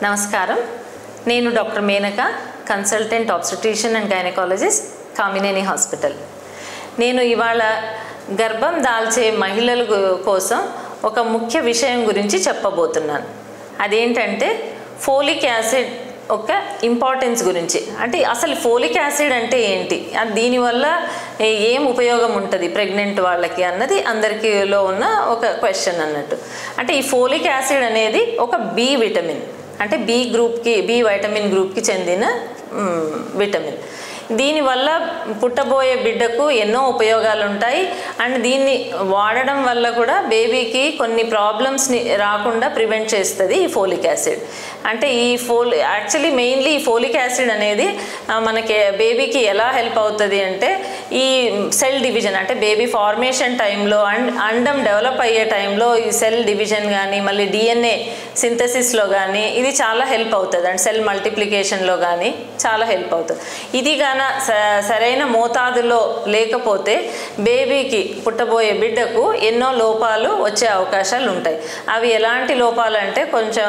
నమస్కారం. నేను doctor Menaka, consultant obstetrician and gynaecologist, Kamineni hospital. నేను ఇవాళ గర్భం దాల్చే మహిళల కోసం ఒక ముఖ్య విషయం గురించి చెప్పబోతున్నాను. అదేంటంటే ఫోలిక్ యాసిడ్ ఒక ఇంపార్టెన్స్ గురించి. అంటే అసలు ఫోలిక్ యాసిడ్ అంటే ఏంటి, దీనివల్ల ఏం ఉపయోగం ఉంటుంది ప్రెగ్నెంట్ వాళ్ళకి అన్నది అందరికీలో ఉన్న ఒక క్వశ్చన్ అన్నట్టు. అంటే ఈ ఫోలిక్ యాసిడ్ అనేది ఒక బి విటమిన్, అంటే బి వైటమిన్ గ్రూప్కి చెందిన విటమిన్. దీనివల్ల పుట్టబోయే బిడ్డకు ఎన్నో ఉపయోగాలు ఉంటాయి. అండ్ దీన్ని వాడడం వల్ల కూడా బేబీకి కొన్ని ప్రాబ్లమ్స్ని రాకుండా ప్రివెంట్ చేస్తుంది ఈ ఫోలిక్ యాసిడ్. అంటే యాక్చువల్లీ మెయిన్లీ ఈ ఫోలిక్ యాసిడ్ అనేది మనకి బేబీకి ఎలా హెల్ప్ అవుతుంది అంటే ఈ సెల్ డివిజన్, అంటే బేబీ ఫార్మేషన్ టైంలో అండం డెవలప్ అయ్యే టైంలో ఈ సెల్ డివిజన్ కానీ మళ్ళీ డిఎన్ఏ సింథసిస్లో కానీ ఇది చాలా హెల్ప్ అవుతుంది. అండ్ సెల్ మల్టిప్లికేషన్లో కానీ చాలా హెల్ప్ అవుతుంది. ఇది సరైన మోతాదులో లేకపోతే బేబీకి పుట్టబోయే బిడ్డకు ఎన్నో లోపాలు వచ్చే అవకాశాలు ఉంటాయి. అవి ఎలాంటి లోపాలు అంటే కొంచెం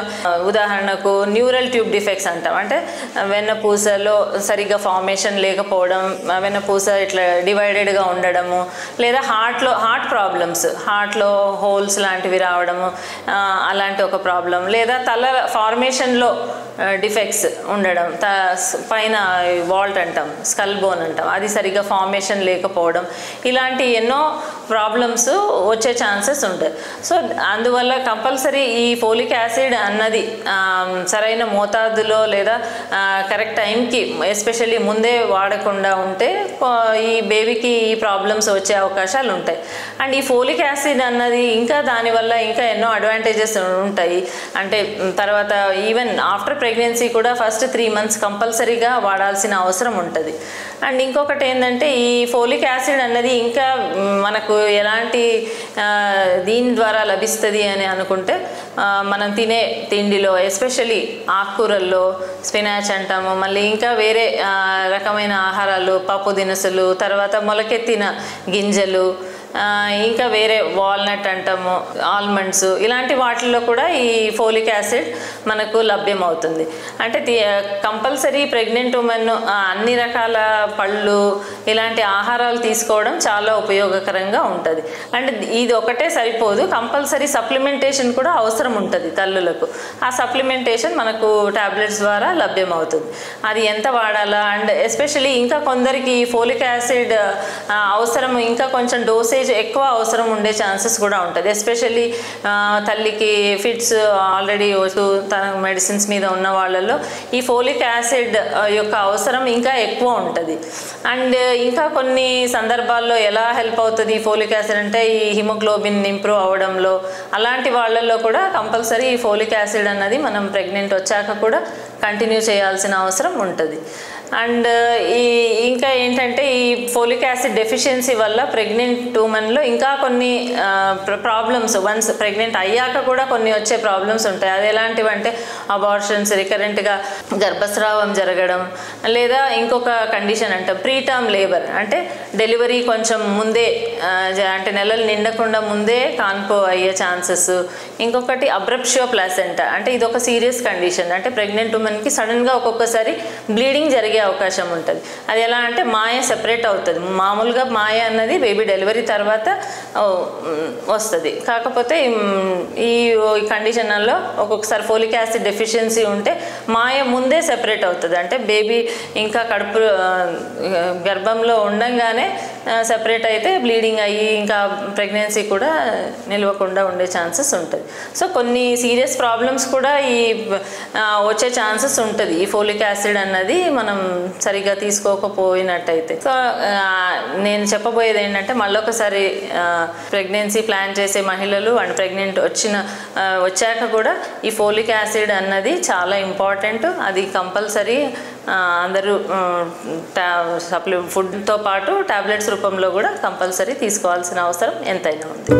ఉదాహరణకు న్యూరల్ ట్యూబ్ డిఫెక్ట్స్ అంటాం. అంటే వెన్నపూసలో సరిగ్గా ఫార్మేషన్ లేకపోవడం, వెన్నపూస ఇట్లా డివైడెడ్గా ఉండడము, లేదా హార్ట్ ప్రాబ్లమ్స్, హార్ట్లో హోల్స్ లాంటివి రావడము, అలాంటి ఒక ప్రాబ్లం, లేదా తల ఫార్మేషన్లో డిఫెక్ట్స్ ఉండడం, పైన వాల్ట్ అంటాం, స్కల్ బోన్ అంటాం, అది సరిగ్గా ఫార్మేషన్ లేకపోవడం, ఇలాంటి ఎన్నో ప్రాబ్లమ్స్ వచ్చే ఛాన్సెస్ ఉంటాయి. సో అందువల్ల కంపల్సరీ ఈ ఫోలిక్ యాసిడ్ అన్నది సరైన మోతాదులో లేదా కరెక్ట్ టైంకి, ఎస్పెషల్లీ ముందే వాడకుండా ఉంటే ఈ బేబీకి ఈ ప్రాబ్లమ్స్ వచ్చే అవకాశాలు ఉంటాయి. అండ్ ఈ ఫోలిక్ యాసిడ్ అన్నది దానివల్ల ఇంకా ఎన్నో అడ్వాంటేజెస్ ఉంటాయి. అంటే తర్వాత ఈవెన్ ఆఫ్టర్ ప్రెగ్నెన్సీ కూడా ఫస్ట్ 3 months కంపల్సరీగా వాడాల్సిన అవసరం ఉంటుంది. అండ్ ఇంకొకటి ఏంటంటే ఈ ఫోలిక్ యాసిడ్ అన్నది ఇంకా మనకు ఎలాంటి దీని ద్వారా లభిస్తుంది అని అనుకుంటే మనం తినే తిండిలో, ఎస్పెషల్లీ ఆకుకూరల్లో, స్పినాచ్ అంటాము, మళ్ళీ ఇంకా వేరే రకమైన ఆహారాలు, పప్పు దినుసులు, తర్వాత మొలకెత్తిన గింజలు, ఇంకా వేరే వాల్నట్ అంటాము, ఆల్మండ్స్, ఇలాంటి వాటిల్లో కూడా ఈ ఫోలిక్ యాసిడ్ మనకు లభ్యమవుతుంది. అంటే కంపల్సరీ ప్రెగ్నెంట్ ఉమెన్ అన్ని రకాల పళ్ళు, ఇలాంటి ఆహారాలు తీసుకోవడం చాలా ఉపయోగకరంగా ఉంటుంది. అండ్ ఇది ఒకటే సరిపోదు, కంపల్సరీ సప్లిమెంటేషన్ కూడా అవసరం ఉంటుంది తల్లులకు. ఆ సప్లిమెంటేషన్ మనకు టాబ్లెట్స్ ద్వారా లభ్యమవుతుంది. అది ఎంత వాడాలా, అండ్ ఎస్పెషల్లీ ఇంకా కొందరికి ఫోలిక్ యాసిడ్ అవసరం ఇంకా కొంచెం డోసేజ్ ఎక్కువ అవసరం ఉండే ఛాన్సెస్ కూడా ఉంటుంది. ఎస్పెషల్లీ తల్లికి ఫిట్స్ ఆల్రెడీ తన మెడిసిన్స్ మీద ఉన్న వాళ్ళల్లో ఈ ఫోలిక్ యాసిడ్ యొక్క అవసరం ఇంకా ఎక్కువ ఉంటుంది. అండ్ ఇంకా కొన్ని సందర్భాల్లో ఎలా హెల్ప్ అవుతుంది ఈ ఫోలిక్ యాసిడ్ అంటే ఈ హిమోగ్లోబిన్ ఇంప్రూవ్ అవ్వడంలో, అలాంటి వాళ్ళల్లో కూడా కంపల్సరీ ఈ ఫోలిక్ యాసిడ్ అన్నది మనం ప్రెగ్నెంట్ వచ్చాక కూడా కంటిన్యూ చేయాల్సిన అవసరం ఉంటుంది. అండ్ ఇంకా ఏంటంటే ఈ ఫోలిక్ యాసిడ్ డెఫిషియన్సీ వల్ల ప్రెగ్నెంట్ ఉమెన్లో ఇంకా కొన్ని ప్రాబ్లమ్స్, వన్స్ ప్రెగ్నెంట్ అయ్యాక కూడా కొన్ని వచ్చే ప్రాబ్లమ్స్ ఉంటాయి. అది ఎలాంటివంటే అబార్షన్స్, రికరెంట్గా గర్భస్రావం జరగడం, లేదా ఇంకొక కండిషన్ అంటే ప్రీటర్మ్ లేబర్, అంటే డెలివరీ కొంచెం ముందే, అంటే నెలలు నిండకుండా ముందే కాన్పు అయ్యే ఛాన్సెస్. ఇంకొకటి అబ్రప్షియో ప్లాసెంటా, అంటే ఇది ఒక సీరియస్ కండిషన్. అంటే ప్రెగ్నెంట్ ఉమెన్కి సడన్గా ఒక్కొక్కసారి బ్లీడింగ్ జరిగే అవకాశం ఉంటుంది. అది ఎలా అంటే మాయ సెపరేట్ అవుతుంది. మామూలుగా మాయ అన్నది బేబీ డెలివరీ తర్వాత వస్తుంది. కాకపోతే ఈ కండిషన్లో ఒక్కొక్కసారి ఫోలిక్ యాసిడ్ డెఫిషియన్సీ ఉంటే మాయ ముందే సెపరేట్ అవుతుంది. అంటే బేబీ ఇంకా గర్భంలో ఉండంగానే సెపరేట్ అయితే బ్లీడింగ్ అయ్యి ఇంకా ప్రెగ్నెన్సీ కూడా నిలవకుండా ఉండే ఛాన్సెస్ ఉంటుంది. సో కొన్ని సీరియస్ ప్రాబ్లమ్స్ కూడా వచ్చే ఛాన్సెస్ ఉంటుంది ఈ ఫోలిక్ యాసిడ్ అన్నది మనం సరిగ్గా తీసుకోకపోయినట్టయితే. సో నేను చెప్పబోయేది ఏంటంటే మళ్ళొకసారి ప్రెగ్నెన్సీ ప్లాన్ చేసే మహిళలు అండ్ ప్రెగ్నెంట్ వచ్చాక కూడా ఈ ఫోలిక్ యాసిడ్ అన్నది చాలా ఇంపార్టెంట్. అది కంపల్సరీ అందరూ ఫుడ్తో పాటు టాబ్లెట్స్ రూపంలో కూడా కంపల్సరీ తీసుకోవాల్సిన అవసరం ఎంతైనా ఉంది.